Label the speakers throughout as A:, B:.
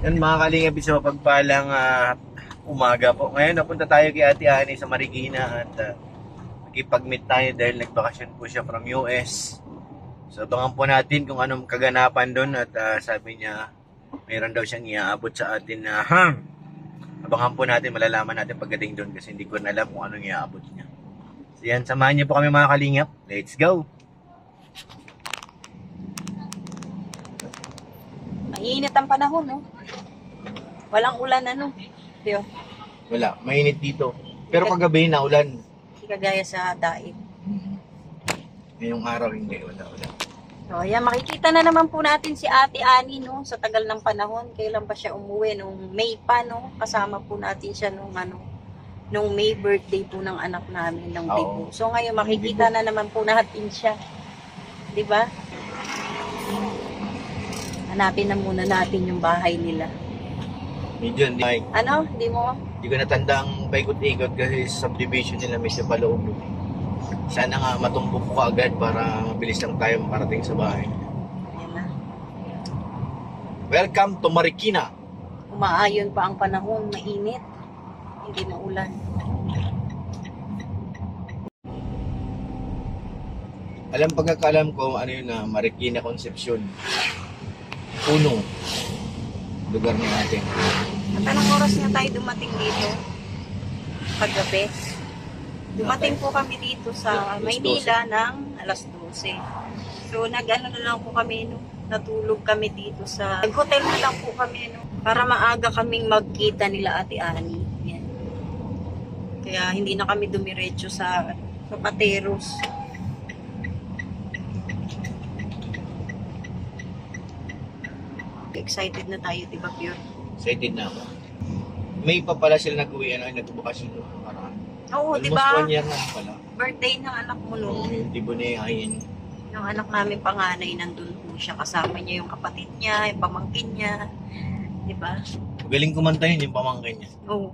A: Yan mga kalingap, sa mapagpalang umaga po. Ngayon napunta tayo kay Ate Ani sa Marikina at nakipag-meet tayo dahil nagbakasyon po siya from US. So abangan po natin kung anong kaganapan doon at sabi niya mayroon daw siyang iaabot sa atin na abangan po natin, malalaman natin pagdating doon kasi hindi ko na alam kung anong iaabot niya. So yan, samahan niyo po kami mga kalingap. Let's go!
B: Mainit ang panahon, no? Walang ulan, ano? Diyo,
A: Wala, mainit dito. Pero kagabi na ulan.
B: hindi kagaya sa daig.
A: Ngayong araw hindi, wala.
B: So, ayan, makikita na naman po natin si Ate Ani, no? Sa tagal ng panahon. Kailan pa siya umuwi? Nung May pa, no? Kasama po natin siya nung May birthday po ng anak namin, ng
A: Oo.
B: Bibo. So, ngayon, makikita na naman po natin siya. Di ba? Hanapin na muna natin yung bahay nila.
A: Medyo hindi,
B: Ano? Di mo?
A: hindi ko natanda ang paikot-ikot kasi subdivision nila may sa paloob. Sana nga matumbok ko agad para mabilis lang tayo makarating sa bahay.
B: Ayan na.
A: Welcome to Marikina!
B: Umaayon pa ang panahon, mainit. Hindi na ulan.
A: Pagkakalam ko ano yun na Marikina Concepcion. Puno. Lugar ni natin.
B: At anong oras na tayo dumating dito? Paggabi. Dumating po kami dito sa
A: Alas
B: Maynila ng alas 12. So nag-ano na lang po kami, no? Natulog kami dito sa... Nag-hotel na lang po kami, no? Para maaga kaming magkita nila Ate Ani. Yan. Kaya hindi na kami dumiretso sa Pateros. Excited na tayo, di ba, Pure?
A: Excited na ako. May pa pala sila nag-uwi, nagbukasyon doon. Parang
B: Oo, di
A: almost
B: ba?
A: 1 year na pala.
B: Birthday ng anak mo noon.
A: Yung tibo niya yung
B: Yung anak namin panganay, nandun po siya. Kasama niya yung kapatid niya, yung pamangkin niya. Di ba?
A: magaling kumanta yun, yung pamangkin niya.
B: Oo.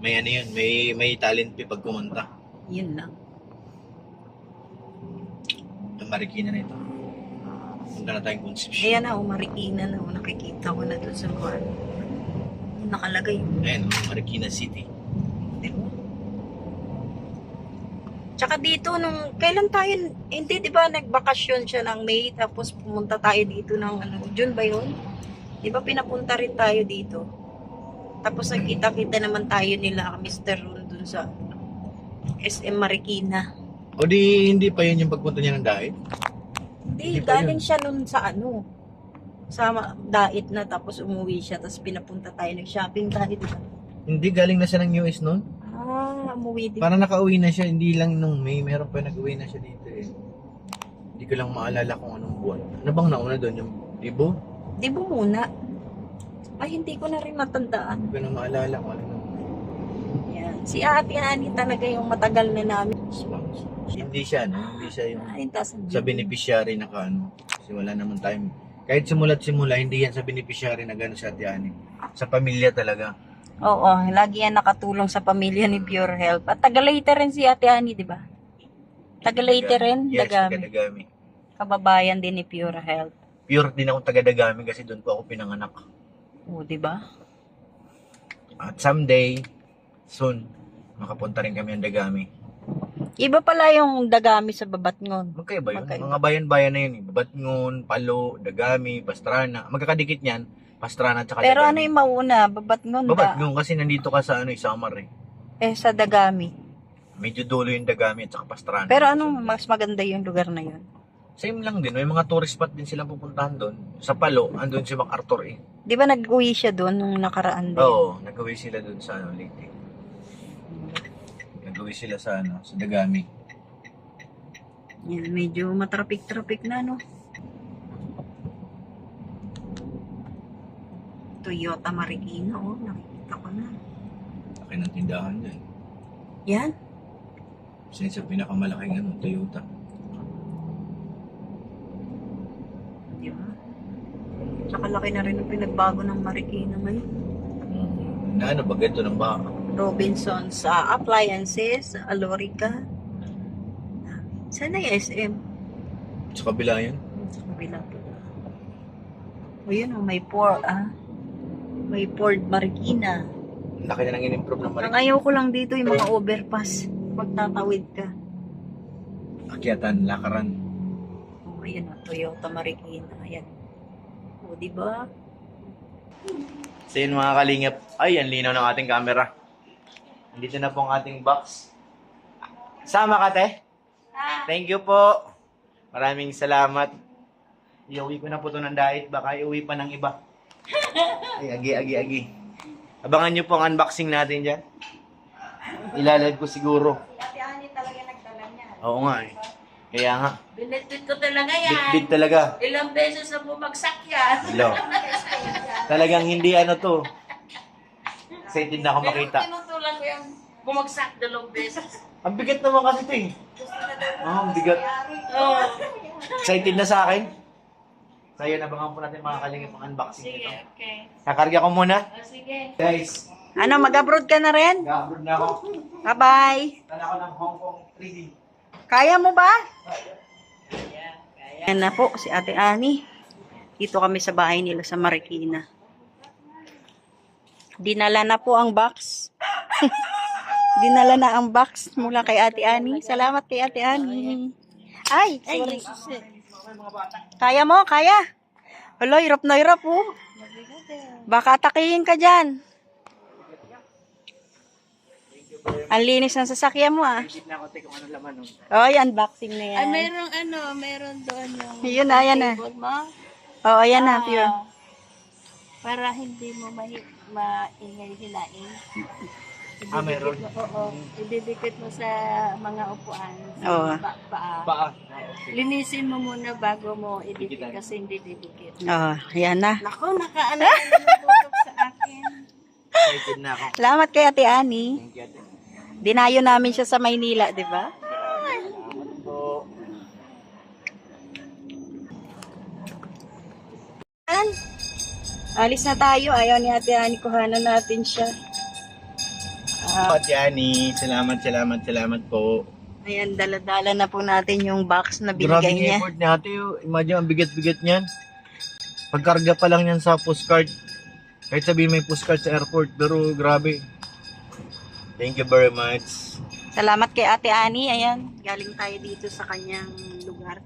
A: May ano yun, may talent pa pag kumanta.
B: Yun lang.
A: Ang Marikina na ito. Punta na tayong Concepcion.
B: Ayan na, Marikina na. Nakikita ko na dun sa mga nakalagay.
A: Ayan, Marikina City.
B: Di ba? Tsaka dito, kailan tayo, hindi di ba nagbakasyon siya ng May, tapos pumunta tayo dito ng June ba yun? Di ba pinapunta rin tayo dito? Tapos nagkita-kita naman tayo nila, Mr. Ron, dun sa SM Marikina.
A: O di, hindi pa yun yung pagpunta niya ng diet?
B: Hindi,
A: Hindi pa
B: galing
A: yun.
B: siya nun sa sa dait na, tapos umuwi siya, tapos pinapunta tayo, nag-shopping tayo, di ba?
A: Hindi, galing na siya ng US noon.
B: Umuwi din.
A: Parang nakauwi na siya, hindi lang nung May, meron pa nag-uwi na siya dito eh. Hindi ko lang maalala kung anong buwan. Ano bang nauna doon? Yung Ibo?
B: Di ba muna? Ay, hindi ko na rin matandaan.
A: Hindi ko na maalala kung ano nung
B: Yan. Si Ate Ani talaga yung matagal na namin.
A: Hindi siya, no? Hindi siya yung
B: Ay, tasan
A: sa beneficiary na kaano. Kasi wala naman time. Kahit simula't simula, hindi yan sa beneficiary na gano'n sa Ate Ani. Sa pamilya talaga.
B: Oo, lagi yan nakatulong sa pamilya ni Pure Health. At Tagalaytay rin si Ate Ani, di ba? Tagalaytay rin,
A: Yes,
B: Dagami.
A: taga-Dagami.
B: Kababayan din ni Pure Health.
A: Pure din ako taga-Dagami kasi doon po ako pinanganak.
B: Oo, di ba?
A: At someday, soon, makapunta rin kami ng Dagami.
B: Iba pala yung Dagami sa Babatngon.
A: Magkaiba yun.
B: Magkaiba.
A: Mga bayan-bayan na yun. Batngon, Palo, Dagami, Pastrana. Magkakadikit yan. Pastrana at saka
B: Pero ano
A: Dagami.
B: yung mauna? Babatngon ba?
A: Babatngon kasi nandito ka sa Samar eh.
B: Sa Dagami.
A: Medyo dulo yung Dagami at saka Pastrana.
B: Pero anong mas maganda yung lugar na yun?
A: Same lang din. May mga tourist spot din silang pupuntahan doon. Sa Palo, andun si MacArthur eh.
B: Di ba nag-uwi siya doon nung nakaraan din?
A: Oo, nag-uwi sila doon sa Leyte. Nag-uwi sila sa sa Dagami.
B: Yan, medyo matrapik-trapik na, no? Toyota Marikina, oh, nakikita ko na.
A: Laki ng tindahan dyan.
B: Yan?
A: Sa pinakamalaking Toyota.
B: Di ba? Tsaka laki na rin ang pinagbago ng Marikina ngayon.
A: Na ano ba ganito ng baka?
B: Robinson's Appliances, Alorica. Sana yung SM?
A: Sa kabila yun.
B: Sa kabila po. O yun, may Ford Marikina.
A: Laki na nang in-improve ng
B: Ang
A: Marikina.
B: ayaw ko lang dito yung mga overpass. Pagtatawid ka.
A: Akyatan, lakaran.
B: O, ayan o, Toyota Marikina. Ayan. O, diba?
A: So yun mga kalingap. Ay, ang linaw ng ating camera. Dito na po ang ating box. Sama ka, te? Thank you po. Maraming salamat. Iuwi ko na po ito ng diet. Baka iuwi pa ng iba. Ay, agi. Abangan nyo po ang unboxing natin dyan. Ilalive ko siguro.
B: Ate Ani talaga nagdala niya.
A: Oo nga eh. Kaya nga.
C: Binitbit ko talaga yan.
A: Bit talaga.
C: Ilang beses na bumagsak yan.
A: Hello. Talagang hindi ano to. Excited na ako
C: Pero
A: makita.
C: tinutulan ko yung bumagsak 2 beses.
A: Ang bigat naman kasi ito eh. Ang bigat.
C: Oh.
A: Excited na sa akin. So yun, abangan po natin mga kalingap ang unboxing
C: Sige,
A: nito.
C: okay.
A: Kakarga ko muna.
C: O, sige.
A: Guys,
B: Ano, mag-abroad ka na rin?
A: ga-upload na ako.
B: Bye-bye.
A: Tala ko ng Hong Kong 3D.
B: Kaya mo ba?
C: Kaya.
B: Ayan na po, si Ate Ani. Dito kami sa bahay nila sa Marikina. Dinala na po ang box. Dinala na ang box mula kay Ate Ani. Salamat kay Ate Ani. Ay, sorry. Kaya mo, kaya. Hala, hirap na hirap oh. Baka atakihin ka dyan. Ang linis ng sasakyan mo ah.
A: Isip na ako, kung ano laman. No?
B: Oy, unboxing na yan.
C: Ay, meron doon yung
B: Yun na, yan na.
C: table mo.
B: Oo, ayan na, pure.
C: Para hindi mo maingay hilain.
A: Meron.
C: Oo. Ididikit mo sa mga upuan.
B: Oo.
C: Paa.
A: Paa.
C: Linisin mo muna bago mo idikit kasi hindi didikit.
B: Oo, ayan na.
C: Naku, nakaano ka naman sa akin.
A: Excited na ako.
B: Salamat kay Ate Ani.
A: Thank you, ate.
B: Dinayo namin siya sa Maynila, di ba?
A: Salamat po.
B: Alis na tayo. Ayaw ni Ate Ani, kuhanan natin siya.
A: Ate Ani, salamat po.
B: Ayan, dala-dala na po natin yung box na
A: Grabe
B: binigay
A: yung
B: niya.
A: effort ni ate. Oh. Imagine, ang bigat-bigat niyan. Pagkarga pa lang yan sa postcard. Kahit sabihin may postcard sa airport, pero grabe. Thank you very much.
B: Salamat kay Ate Ani. Ayan, galing tayo dito sa kanyang lugar.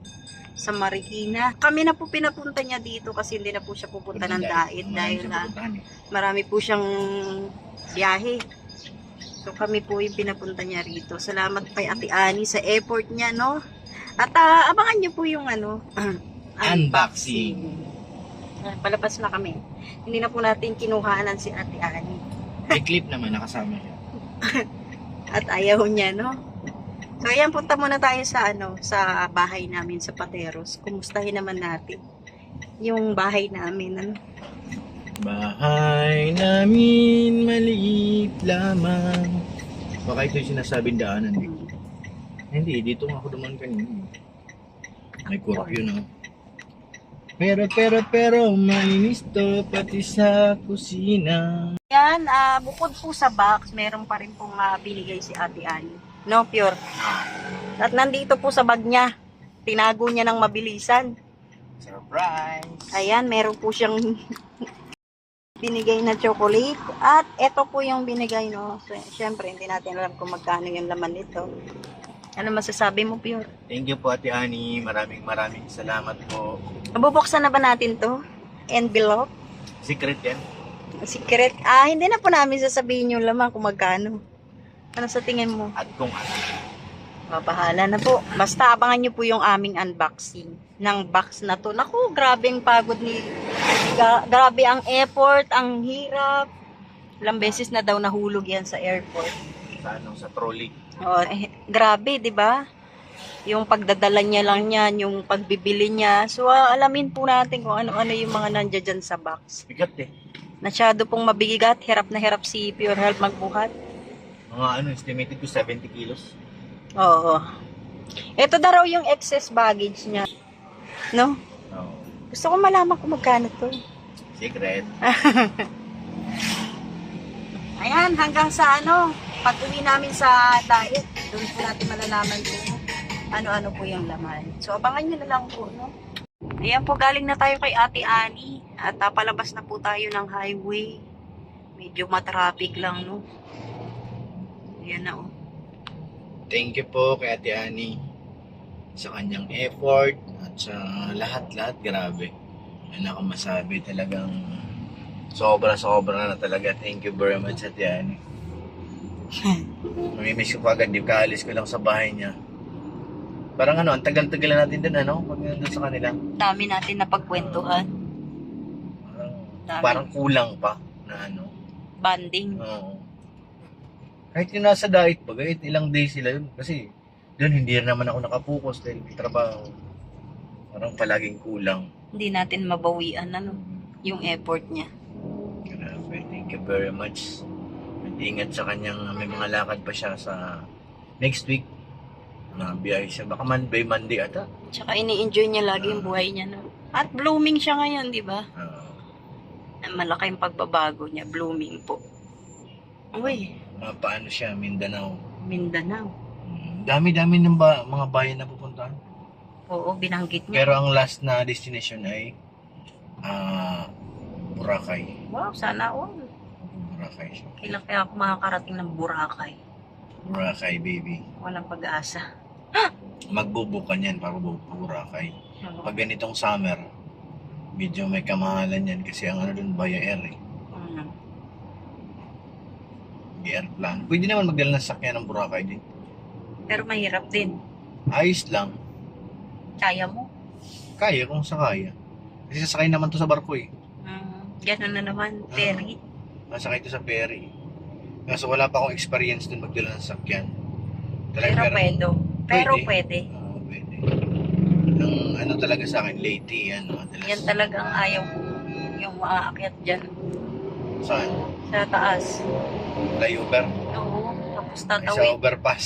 B: Sa Marikina. Kami na po pinapunta niya dito kasi hindi na po siya pupunta ng Dait dahil na marami po siyang biyahe. So kami po yung pinapunta niya rito. Salamat kay Ate Ani sa effort niya, no? At abangan niyo po yung
A: Unboxing.
B: Palabas na kami. Hindi na po natin kinuhanan si Ate Ani.
A: May clip naman, nakasama siya.
B: At ayaw niya, no? So ayan, punta muna tayo sa sa bahay namin sa Pateros. Kumustahin naman natin yung bahay namin, ano?
A: Bahay namin maliit lamang. Baka ito yung sinasabing daanan. Hindi, dito nga ako duman kanina. May curfew na. Pero, malinis to pati sa kusina.
B: Yan, bukod po sa box, meron pa rin pong binigay si Ate Ani. No, pure. At nandito po sa bag niya. Tinago niya ng mabilisan.
A: Surprise!
B: Ayan, meron po siyang binigay na chocolate. At ito po yung binigay, no. So, syempre, hindi natin alam kung magkano yung laman nito. Ano masasabi mo, Pure?
A: Thank you po, Ate Ani. Maraming salamat po.
B: Mabubuksan na ba natin to? Envelope?
A: Secret yan.
B: Secret? Hindi na po namin sasabihin yung laman kung magkano. Ano sa tingin mo?
A: At kung ano.
B: Bahala na po. Basta abangan nyo po yung aming unboxing ng box na to. Naku, grabe ang pagod ni... grabe ang effort, ang hirap. Ilang beses na daw nahulog yan sa airport.
A: Sa trolley.
B: Grabe, di ba? Yung pagdadala niya lang yan, yung pagbibili niya. So, alamin po natin kung ano-ano yung mga nandiyan dyan sa box.
A: Bigat eh.
B: Masyado pong mabigat, hirap na hirap si Pure Health magbuhat.
A: Mga estimated ko 70 kilos.
B: Oo. Ito na raw yung excess baggage niya. No?
A: Oo.
B: Gusto ko malaman kung magkano to.
A: Secret.
B: Ayan, hanggang sa pag uwi namin sa diet, doon po natin malalaman kung ano-ano po yung laman. So, abangan nyo na lang po, no? Ayan po, galing na tayo kay Ate Ani. At palabas na po tayo ng highway. Medyo matraffic lang, no? Ayan na, oh.
A: Thank you po kay Ate Annie sa kanyang effort at sa lahat-lahat. Grabe. Ano ako masabi, talagang sobra-sobra na talaga. Thank you very much, Ate Annie. Mamimiss ko kagad, di kaalis ko lang sa bahay niya. Parang ano, ang tagal-tagal na natin din, ano? Pag nandun sa kanila.
B: Dami natin na pagkwentuhan.
A: Parang kulang pa na ano.
B: Banding.
A: Oo. Kahit yung nasa diet ba, kahit ilang days sila yun. Kasi doon hindi rin naman ako nakapokus dahil may trabaho. Parang palaging kulang.
B: Hindi natin mabawian, ano? Yung effort niya.
A: Grabe, thank you very much. Ingat sa kanyang, may mga lakad pa siya sa next week. Biyahe siya. Baka Monday ata.
B: Tsaka ini-enjoy niya lagi yung buhay niya, no? At blooming siya ngayon, di ba? Malaki yung pagbabago niya. Blooming po. Uy,
A: Paano siya, Mindanao.
B: Mindanao.
A: Dami-dami ng mga bayan na pupuntahan.
B: Oo, binanggit niya.
A: Pero ang last na destination ay Boracay.
B: Wow, sana all.
A: Boracay siya.
B: Kailan kaya ako makakarating ng Boracay?
A: Boracay, baby.
B: Walang pag-asa.
A: Magbubukan yan para Boracay. Pag ganitong summer, medyo may kamahalan yan kasi ang ano dun, Via Air eh. Airplane. Pwede naman magdala ng sakyan ng Boracay din.
B: Pero mahirap din.
A: Ayos lang.
B: Kaya mo.
A: Kaya kung sa kaya. Kasi sasakay naman to sa barko eh.
B: Ganun na naman, ferry.
A: Nasakay to sa ferry. Kaso wala pa akong experience dun magdala ng sakyan.
B: Pero pwede. Pero pwede.
A: Pwede. Ang ano talaga sa akin, lately, ano, madalas.
B: Yan talagang ayaw ko. Yung maaakyat dyan.
A: Saan?
B: Sa taas.
A: Flyover?
B: Oo. Tapos
A: Ay, sa
B: tatawid.
A: overpass.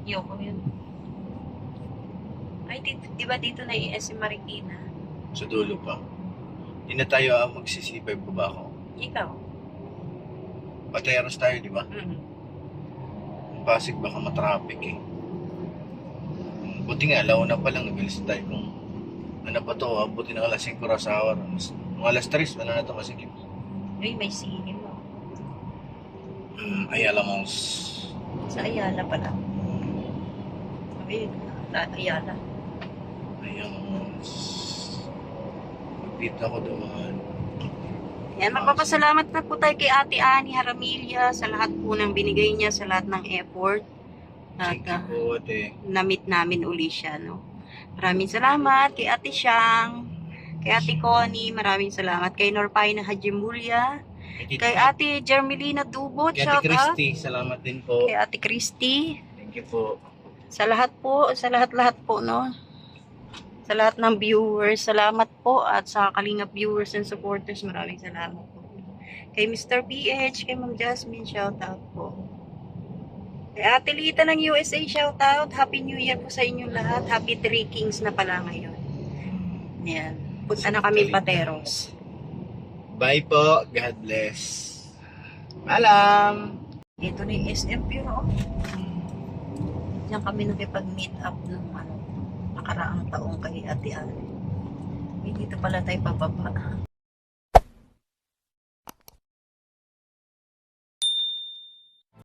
B: Yoko yun. Ay, di ba dito na si Marikina?
A: Sa dulo pa. Hindi na tayo magsisipay pa ba ako?
B: Ikaw?
A: Pateros tayo, di ba? Ang Pasig baka matraffic eh. Buti nga, alauna pa lang, nabilis tayo kung ano pa to, buti na alas 5 oras hour. Mga alas 3, wala na ito masikip.
B: Uy, may sine mo.
A: Ayala Malls.
B: Sa Ayala pala. Ayun, Ayala.
A: Ayala Malls. Magpita ko doon.
B: Yan, magpapasalamat na po tayo kay Ate Annie Haramilla sa lahat po ng binigay niya, sa lahat ng effort. At
A: Thank you po, ate.
B: na-meet namin uli siya, no? Maraming salamat kay Ate Siang, kay Ate Connie, maraming salamat kay Norpay na Hajimulya, kay Ate Jermelina Dubot,
A: Kay
B: shout
A: Ate
B: out.
A: Christy, salamat din po.
B: Kay Ate Christy,
A: Thank you po.
B: sa lahat po, sa lahat-lahat po, no? Sa lahat ng viewers, salamat po. At sa Kalingap viewers and supporters, maraming salamat po. Kay Mr. PH, kay Ma'am Jasmine, shout out po. Kay Ate Lita ng USA, shout out. Happy New Year po sa inyong lahat. Happy Three Kings na pala ngayon. Yan. Punta na kami Pateros.
A: Bye po. God bless. Alam.
B: Ito na yung SM Bureau. Diyan kami nakipag-meet up ng nakaraang taong kay Ate Anne. Dito pala tayo pababa.